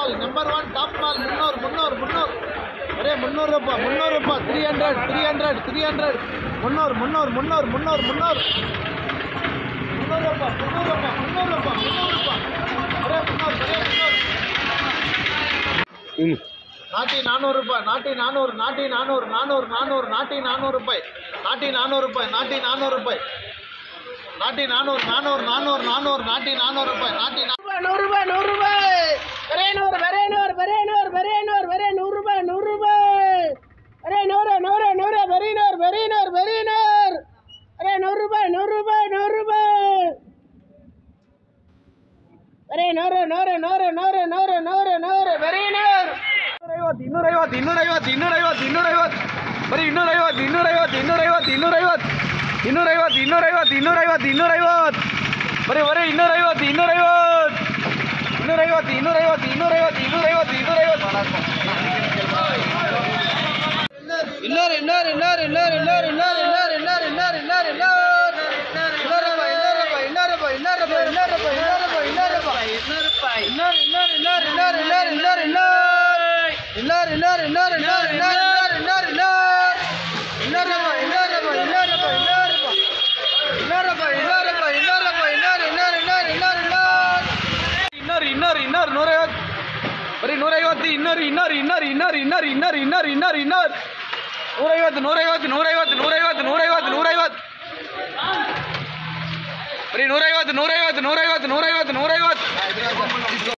mall number 1 top mall 300 ಅರೆ 300 ರೂಪಾಯಿ 300 300 ಅರೆ 300 ನಾಟಿ 400 ರೂಪಾಯಿ ನಾಟಿ 400 ರೂಪಾಯಿ ನಾಟಿ 400 ರೂಪಾಯಿ ನಾಟಿ 400 ರೂಪಾಯಿ ನಾಟಿ 400 ನಾಟಿ 400 ರೂಪಾಯಿ ನಾಟಿ 100 ರೂಪಾಯಿ ಬರೇ 100 ಬರೇ 100 ಬರೇ 100 ಬರೇ 100 ಬರೇ 100 ರೂಪಾಯಿ 100 ರೂಪಾಯಿ ಅರೆ 100 ಬರೀ 100 ಬರೀ 100 ಬರೀ 100 ಅರೆ 100 ರೂಪಾಯಿ 100 ರೂಪಾಯಿ 100 ರೂಪಾಯಿ ಬರೇ 100 ಬರೀ 100 250 ಬರೀ 250 ಬರೀ 150